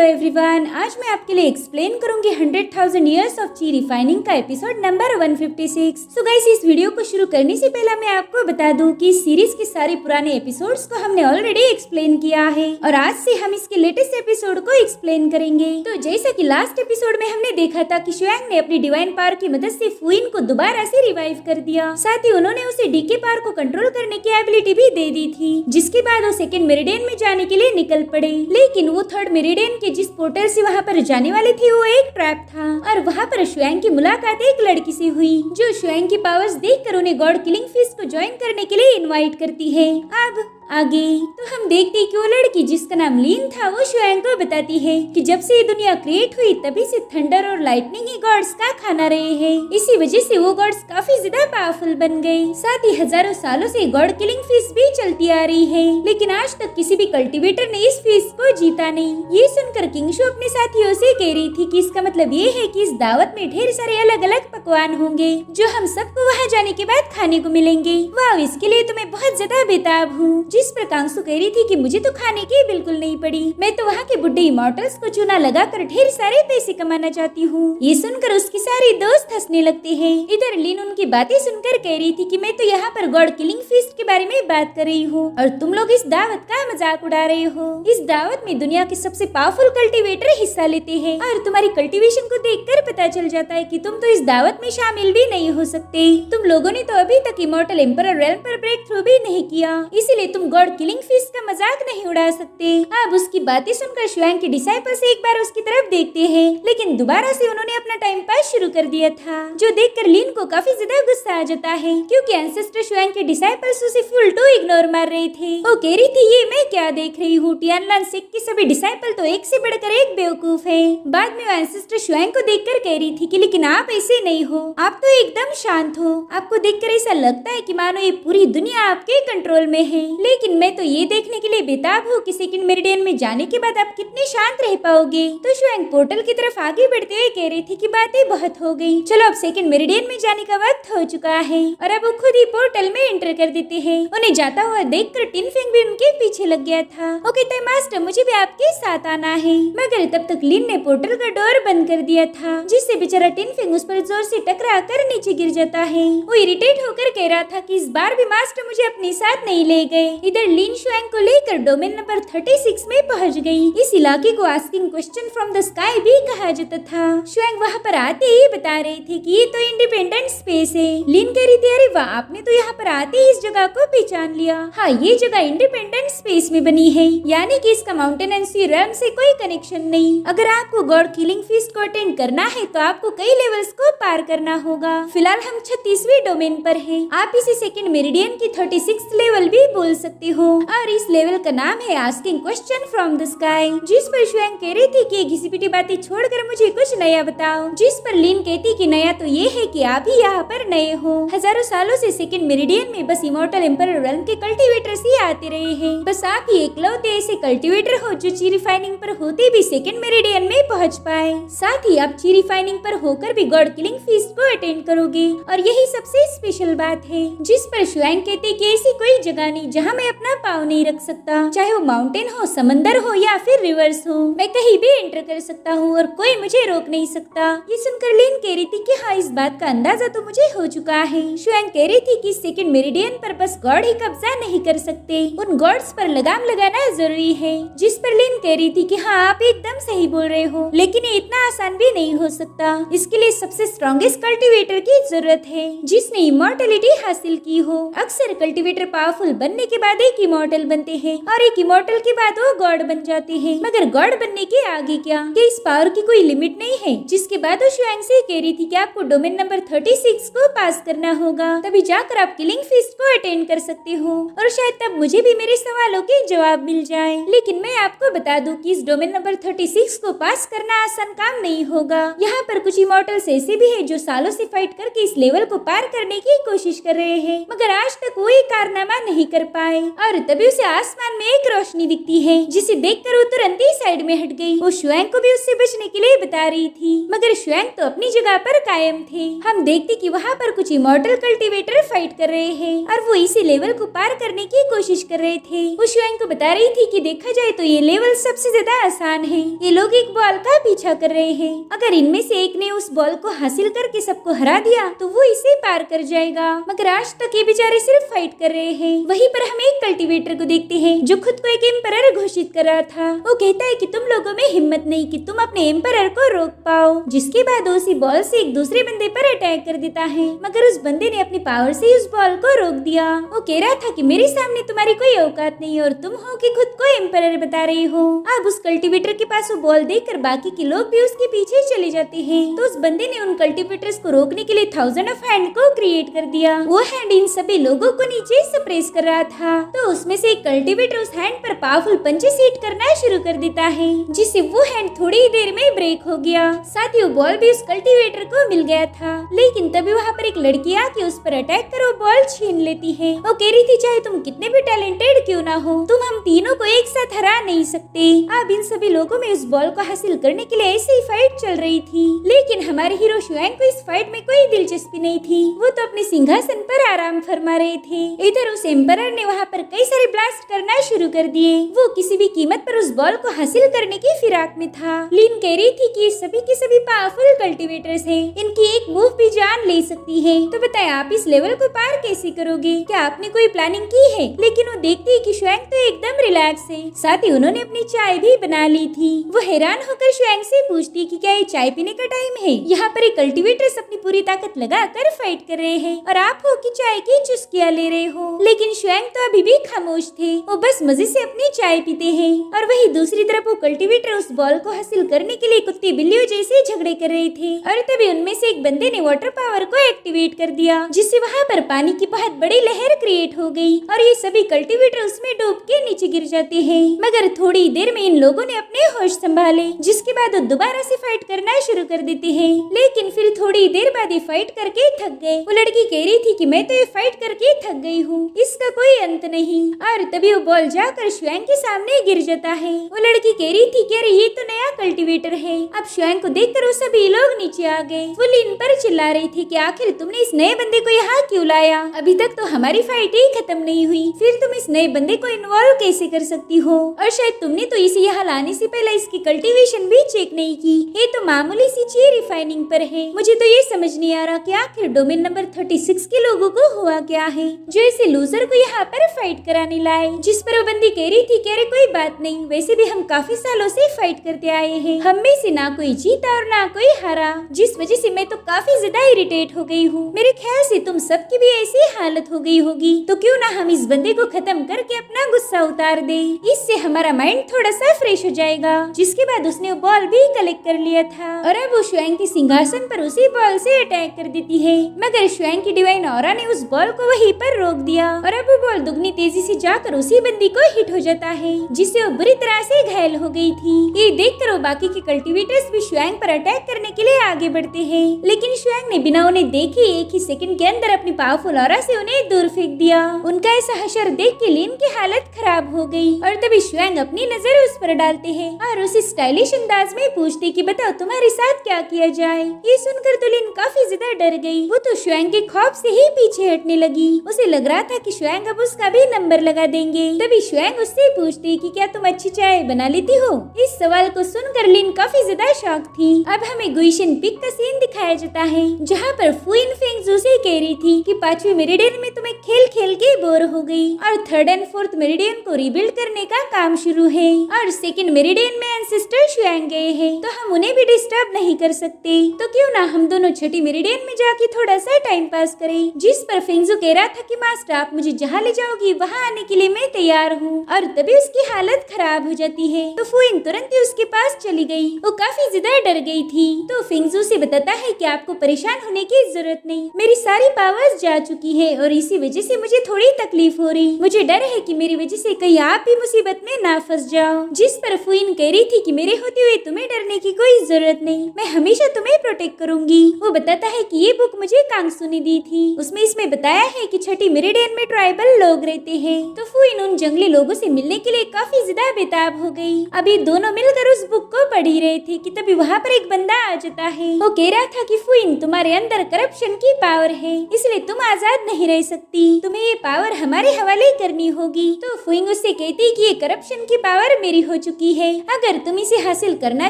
Everyone, आज मैं आपके लिए एक्सप्लेन करूंगी 100,000 इयर्स ऑफ ची रिफाइनिंग का एपिसोड नंबर 156। सो गाइस, इस वीडियो को शुरू करने से पहले मैं आपको बता दूं कि इस सीरीज के सारे पुराने एपिसोड्स को हमने ऑलरेडी एक्सप्लेन किया है और आज से हम इसके लेटेस्ट एपिसोड को एक्सप्लेन करेंगे। तो जैसा कि लास्ट एपिसोड में हमने देखा था कि शुआंग ने अपनी डिवाइन पावर की मदद से फुइन को दोबारा से रिवाइव कर दिया, साथ ही उन्होंने उसे डीके पावर को कंट्रोल करने की एबिलिटी भी दे दी थी, जिसके बाद वो सेकंड मेरिडियन में जाने के लिए निकल पड़े। लेकिन वो थर्ड मेरिडियन के जिस पोर्टल से वहाँ पर जाने वाली थी वो एक ट्रैप था और वहाँ पर शुआंग की मुलाकात एक लड़की से हुई जो शुआंग की पावर्स देखकर उन्हें गॉड किलिंग फिस्ट को ज्वाइन करने के लिए इनवाइट करती है। अब आगे तो हम देखते हैं कि वो लड़की जिसका नाम लीन था वो शुआंग को बताती है कि जब से ये दुनिया क्रिएट हुई तभी से थंडर और लाइटनिंग ही गॉड्स का खाना रहे हैं। इसी वजह से वो गॉड्स काफी ज्यादा पावरफुल बन गए। साथ ही हजारों सालों से गॉड किलिंग फिस्ट भी चलती आ रही है, लेकिन आज तक किसी भी कल्टीवेटर ने इस फिस्ट को जीता नहीं। ये सुनकर किंगशु अपने साथियों से कह रही थी कि इसका मतलब ये है कि इस दावत में ढेर सारे अलग अलग पकवान होंगे जो हम सबको वहाँ जाने के बाद खाने को मिलेंगे। वाह, इसके लिए तो मैं बहुत ज्यादा बेताब हूँ। जिस पर कांगसु कह रही थी कि मुझे तो खाने की बिल्कुल नहीं पड़ी, मैं तो वहाँ के बुड्ढे इमॉर्टल्स को चूना लगाकर ढेर सारे पैसे कमाना चाहती हूँ। ये सुनकर उसकी सारी दोस्त हंसने लगते हैं। इधर लीन उनकी बातें सुनकर कह रही थी कि मैं तो यहाँ पर गॉड किलिंग फिस्ट के बारे में बात कर रही हूँ और तुम लोग इस दावत का मजाक उड़ा रहे हो। इस दावत में दुनिया के सबसे पावरफुल कल्टीवेटर हिस्सा लेते हैं और तुम्हारी कल्टीवेशन को देखकर पता चल जाता है कि तुम तो इस दावत में शामिल भी नहीं हो सकते। तुम लोगों ने तो अभी तक इमॉर्टल एम्परर रेल्म पर ब्रेक थ्रू भी नहीं किया, इसीलिए तुम गॉड किलिंग फिस्ट का मजाक नहीं उड़ा सकते। अब उसकी बातें सुनकर शुआंग के डिसाइपल्स एक बार उसकी तरफ देखते हैं, लेकिन दोबारा से उन्होंने अपना टाइम पास शुरू कर दिया था, जो देखकर लीन को काफी ज्यादा गुस्सा आ जाता है क्योंकि एंसेस्टर शुआंग के डिसाइपल्स उसे फुल टू इग्नोर मार रहे थे। वो कह रही थी ये मैं क्या देख रही हूँ, टियानलान सेक्ट के सभी डिसाइपल तो एक से बढ़कर एक बेवकूफ है। बाद में वो एंसेस्टर शुआंग को देखकर कह रही थी कि लेकिन आप ऐसे नहीं हो, आप तो एकदम शांत हो। आपको देखकर ऐसा लगता है कि मानो ये पूरी दुनिया आपके कंट्रोल में है, लेकिन मैं तो ये देखने के लिए बेताब हूँ कि सेकंड मेरिडियन में जाने के बाद आप कितने शांत रह पाओगे। तो शुआंग पोर्टल की तरफ आगे बढ़ते हुए कह रही थी कि बातें बहुत हो गई, चलो अब सेकंड मेरिडियन में जाने का वक्त हो चुका है। और अब वो खुद ही पोर्टल में एंटर कर देते हैं। उन्हें जाता हुआ देखकर टिनफिंग भी उनके पीछे लग गया था। वो कहता है मास्टर मुझे भी आपके साथ आना है, मगर तब तक लिन ने पोर्टल का डोर बंद कर दिया था, जिससे बेचारा टिनफिंग उस पर जोर से टकरा कर नीचे गिर जाता है। वो इरिटेट होकर कह रहा था कि इस बार भी मास्टर मुझे अपने साथ नहीं ले गए। इधर लिन शुआंग को लेकर डोमेन नंबर 36 में पहुंच गई। इस इलाके को asking question from the sky भी कहा जाता था। शुआंग वहाँ पर आते ही बता रहे थे कि ये तो इंडिपेंडेंट स्पेस है। लिन कह रही थी अरे वाह, आपने तो यहाँ पर आते ही इस जगह को पहचान लिया। हाँ, ये जगह इंडिपेंडेंट स्पेस में बनी है, यानी कि इसका माउंटेन एंड सी रेल्म से कोई कनेक्शन नहीं। अगर आपको गॉड किलिंग फिस्ट को अटेंड करना है तो आपको कई लेवल्स को पार करना होगा। फिलहाल हम 36वीं डोमेन पर हैं। आप इसे सेकंड मेरिडियन की 36th लेवल भी बोल सकते हो और इस लेवल का नाम है asking question from the sky. जिस पर शुआंग कह रही थी कि घिसी पिटी बातें छोड़कर मुझे कुछ नया बताओ। जिस पर लिन कहती कि नया तो ये है कि आप ही यहाँ पर नए हो। हजारों सालों से सेकंड मेरिडियन में बस इमॉर्टल एम्परर रेल्म के कल्टीवेटर्स ही आते रहे हैं। बस आप ही इकलौते ऐसे कल्टीवेटर हो जो ची रिफाइनिंग पर होते भी सेकंड मेरिडियन में पहुँच पाए। साथ ही आप ची रिफाइनिंग पर होकर भी गॉड किलिंग फिस्ट को अटेंड करोगे और यही सबसे स्पेशल बात है। जिस पर शुआंग कहते कि ऐसी कोई जगह नहीं जहाँ मैं अपना पाँव नहीं रख सकता, चाहे वो माउंटेन हो, समंदर हो या फिर रिवर्स हो, मैं कहीं भी एंटर कर सकता हूँ और कोई मुझे रोक नहीं सकता। ये सुनकर लिन कह रही थी कि हाँ, इस बात का अंदाजा तो मुझे हो चुका है। शुआंग कह रही थी कि सेकंड मेरिडियन पर बस गॉड ही कब्जा नहीं कर सकते, उन गॉड्स पर लगाम लगाना जरूरी है। जिस पर लिन कह रही थी कि हाँ, आप एकदम सही बोल रहे हो, लेकिन ये इतना आसान भी नहीं हो सकता। इसके लिए सबसे स्ट्रॉन्गेस्ट कल्टीवेटर की जरूरत है जिसने इमॉर्टलिटी हासिल की हो। अक्सर कल्टीवेटर पावरफुल बनने के बाद एक इमॉर्टल बनते हैं और एक इमॉर्टल के बाद वो गॉड बन जाते हैं, मगर गॉड बनने के आगे क्या इस पावर की कोई लिमिट नहीं है। जिसके बाद वो शुआंग से कह रही थी कि आपको डोमेन नंबर 36 को पास करना होगा, तभी जाकर आप किलिंग फिस्ट को अटेंड कर सकते हो और शायद तब मुझे भी मेरे सवालों के जवाब मिल जाए। लेकिन मैं आपको बता दूं कि इस डोमेन नंबर 36 को पास करना आसान काम नहीं होगा। यहाँ पर कुछ इमॉर्टल्स ऐसे भी है जो सालों से फाइट करके इस लेवल को पार करने की कोशिश कर रहे हैं, मगर आज तक कोई कारनामा नहीं कर पाए। और तभी उसे आसमान में एक रोशनी दिखती है, जिसे देखकर वो तुरंत ही साइड में हट गई। वो शुआंग को भी उससे बचने के लिए बता रही थी, मगर शुआंग तो अपनी जगह पर कायम थे। हम देखते कि वहाँ पर कुछ इमॉर्टल कल्टीवेटर फाइट कर रहे हैं और वो इसी लेवल को पार करने की कोशिश कर रहे थे। वो शुआंग को बता रही थी कि देखा जाए तो ये लेवल सबसे ज्यादा आसान है। ये लोग एक बॉल का पीछा कर रहे हैं, अगर इनमें से एक ने उस बॉल को हासिल करके सबको हरा दिया तो वो इसे पार कर जाएगा। मगर आज तक ये बेचारे सिर्फ फाइट कर रहे हैं। वहीं पर हम एक कल्टीवेटर को देखते हैं जो खुद को एक एम्परर घोषित कर रहा था। वो कहता है कि तुम लोगों में हिम्मत नहीं कि तुम अपने एम्परर को रोक पाओ, जिसके बाद उसी बॉल से एक दूसरे बंदे पर अटैक कर देता है। मगर उस बंदे ने अपनी पावर से उस बॉल को रोक दिया। वो कह रहा था कि मेरे सामने तुम्हारी कोई औकात नहीं और तुम हो कि खुद को एम्परर बता रहे हो। अब उस कल्टीवेटर के पास वो बॉल देखकर बाकी के लोग भी उसके पीछे चले जाते हैं। तो उस बंदे ने उन कल्टीवेटर्स को रोकने के लिए 1000 ऑफ हैंड को क्रिएट कर दिया। वो हैंड इन सभी लोगों को नीचे सप्रेस कर रहा था। तो उसमें से एक कल्टीवेटर उस हैंड पर पावरफुल पंचेस हिट करना शुरू कर देता है, जिससे वो हैंड थोड़ी ही देर में ब्रेक हो गया। साथ ही वो बॉल भी उस कल्टीवेटर को मिल गया था। लेकिन तभी वहाँ पर एक लड़की आके उस पर अटैक कर वो बॉल छीन लेती है। वो कह रही थी चाहे तुम कितने भी टैलेंटेड क्यों ना हो, तुम हम तीनों को एक साथ हरा नहीं सकते। अब इन सभी लोगों में उस बॉल को हासिल करने के लिए ऐसी ही फाइट चल रही थी। लेकिन हमारे हीरो शुआंग को इस फाइट में कोई दिलचस्पी नहीं थी। वो तो अपने सिंहासन पर आराम फरमा रहे थे। इधर उस एम्परर ने वहाँ पर कई सारे ब्लास्ट करना शुरू कर दिए। वो किसी भी कीमत पर उस बॉल को हासिल करने की फिराक में था। लिन कह रही थी कि सभी के सभी पावरफुल कल्टीवेटर्स हैं, इनकी एक मूव भी जान ले सकती है। तो बताएं आप इस लेवल को पार कैसे करोगे? क्या आपने कोई प्लानिंग की है? लेकिन वो देखती है कि शुआंग तो एकदम रिलैक्स है। साथ ही उन्होंने अपनी चाय भी बना ली थी। वो हैरान होकर शुआंग से पूछती कि क्या ये चाय पीने का टाइम है? यहाँ पर एक कल्टीवेटर्स अपनी पूरी ताकत लगाकर फाइट कर रहे हैं और आप हो कि चाय की चुस्कियां ले रहे हो। लेकिन शुआंग तो अभी भी खामोश थे। वो बस मजे से अपनी चाय पीते हैं। और वही दूसरी तरफ वो कल्टीवेटर उस बॉल को हासिल करने के लिए कुत्ते बिल्लियों जैसे झगड़े कर रहे थे। और तभी उनमें से एक बंदे ने वाटर पावर को एक्टिवेट कर दिया, जिससे वहाँ पर पानी की बहुत बड़ी लहर क्रिएट हो गई और ये सभी कल्टीवेटर उसमें डूब के नीचे गिर जाते हैं। मगर थोड़ी देर में इन लोगों ने अपने होश संभाले, जिसके बाद वो दोबारा से फाइट करना शुरू कर देते हैं। लेकिन फिर थोड़ी देर बाद ये फाइट करके थक गए। वो लड़की कह रही थी कि मैं तो ये फाइट करके थक गई हूँ, इसका कोई अंत नहीं। और तभी वो बॉल जाकर शुआंग के सामने गिर जाता है। वो लड़की कह रही थी कि अरे ये तो नया कल्टीवेटर है। अब शुआंग को देखकर वो सभी लोग नीचे आ गए। वो लिन पर चिल्ला रही थी कि आखिर तुमने इस नए बंदे को यहाँ क्यों लाया? अभी तक तो हमारी फाइट ही खत्म नहीं हुई, फिर तुम इस नए बंदे को इन्वॉल्व कैसे कर सकती हो? और शायद तुमने तो इसे यहाँ लाने से पहले इसकी कल्टीवेशन भी चेक नहीं की। ये तो मामूली सी चीज रिफाइनिंग पर है। मुझे तो ये समझ नहीं आ रहा कि आखिर डोमेन नंबर 36 के लोगों को हुआ क्या है जो इसे लूजर को यहाँ पर फाइट कराने लाए। जिस पर वो बंदी कह रही थी कि अरे कोई बात नहीं, वैसे भी हम काफी सालों से फाइट करते आए हैं, हम में से ना कोई जीता और ना कोई हारा, जिस वजह से मैं तो काफी ज्यादा इरिटेट हो गई हूँ। मेरे ख्याल से तुम सबकी भी ऐसी हालत हो गई होगी, तो क्यों ना हम इस बंदे को खत्म करके अपना गुस्सा उतार दे, इससे हमारा माइंड थोड़ा सा फ्रेश हो जाएगा। जिसके बाद उसने बॉल भी कलेक्ट कर लिया था और अब वो शुआंग के सिंहासन पर उसी बॉल से अटैक कर देती है। मगर शुआंग की डिवाइन ऑरा ने उस बॉल को वहीं पर रोक दिया और अब वो बॉल दुगनी तेजी से जाकर उसी बंदी को हिट हो जाता है, जिससे वो बुरी तरह से घायल हो गई थी। ये देखकर वो बाकी के कल्टीवेटर्स भी शुआंग पर अटैक करने के लिए आगे बढ़ते हैं। लेकिन शुआंग ने बिना उन्हें देखे एक ही सेकंड के अंदर अपनी पावरफुल ऑरा से उन्हें दूर फेंक दिया। उनका ऐसा हशर देख के लिन की हालत खराब हो गई और तभी शुआंग अपनी नजर उस पर डालते हैं और उसी स्टाइलिश अंदाज में पूछते कि बताओ तुम्हारे साथ क्या किया जाए। ये सुनकर तो लिन काफी ज्यादा डर गई। वो तो शुआंग के खौफ से ही पीछे हटने लगी। उसे लग रहा था कि शुआंग अब उसका भी नंबर लगा देंगे। तभी शुआंग उससे पूछती कि क्या तुम अच्छी चाय बना लेती हो? इस सवाल को सुनकर लिन काफी ज्यादा शॉक थी। अब हमें गुइशन पिक का सीन दिखाया जाता है, जहाँ पर फुइन फेंगजू से कह रही थी कि 5वीं मेरिडियन में तुम्हें खेल खेल के बोर हो गई और 3rd और 4th मेरिडियन को रिबिल्ड करने का काम शुरू है और 2nd मेरिडियन में एंसेस्टर शुआंग गए हैं, तो हम उन्हें भी डिस्टर्ब नहीं कर सकते। तो क्यों ना हम दोनों छठी मेरिडियन में जाके थोड़ा सा टाइम पास करें। जिस पर फेंगजू कह रहा था कि मास्टर आप मुझे जहाँ ले जाओगी वहाँ आने के लिए मैं तैयार हूँ। और तभी उसकी हालत खराब हो जाती है तो फुइन तुरंत ही उसके पास चली गई। वो काफी ज्यादा डर गई थी। तो फेंगजू से बताता है कि आपको परेशान होने की जरूरत नहीं, मेरी सारी पावर्स जा चुकी है और इसी वजह से मुझे थोड़ी तकलीफ हो रही। मुझे डर है कि मेरी वजह से कहीं आप भी मुसीबत में ना फंस जाओ। जिस पर फुइन कह रही थी कि मेरे होते हुए तुम्हें डरने की कोई जरूरत नहीं, मैं हमेशा तुम्हें प्रोटेक्ट करूंगी। वो बताता है कि ये बुक मुझे कांगसू ने दी थी, उसमें इसमें बताया है कि छठी मेरिडियन में ट्राइबल लोग रहते हैं। तो फुइन उन जंगली लोगों से मिलने के लिए काफी ज्यादा बेताब हो गई। अभी दोनों मिलकर उस बुक को पढ़ ही रहे थे कि तभी वहाँ पर एक बंदा आ जाता है। वो कह रहा था कि फुइन, तुम्हारे अंदर करप्शन की पावर है, इसलिए तुम आजाद नहीं रह सकती, तुम्हें ये पावर हमारे हवाले करनी होगी। तो फुइन उससे कहती कि ये करप्शन की पावर मेरी हो चुकी है, अगर तुम इसे हासिल करना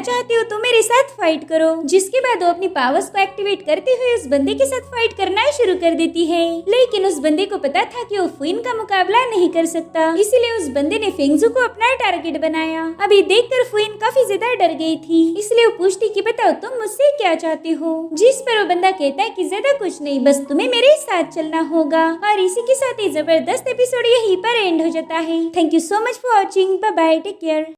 चाहते हो तो मेरे साथ फाइट करो। जिसके बाद वो अपनी पावर्स को एक्टिवेट करते हुए उस बंदे के साथ फाइट करना शुरू कर देती है। लेकिन उस बंदे को पता था कि वो फुइन का मुकाबला नहीं कर सकता, इसीलिए उस बंदे ने फेंगजू को अपना टारगेट बनाया। अभी देखकर फुइन काफी ज्यादा डर गई थी, इसलिए वो पूछती कि बताओ तुम मुझसे क्या चाहते हो। जिस पर वो बंदा कहता है कि ज्यादा कुछ नहीं, बस तुम्हें मेरे साथ चलना होगा। और इसी के साथ ये जबरदस्त एपिसोड यहीं पर एंड हो जाता है। Thank you so much for watching. Bye bye, take care.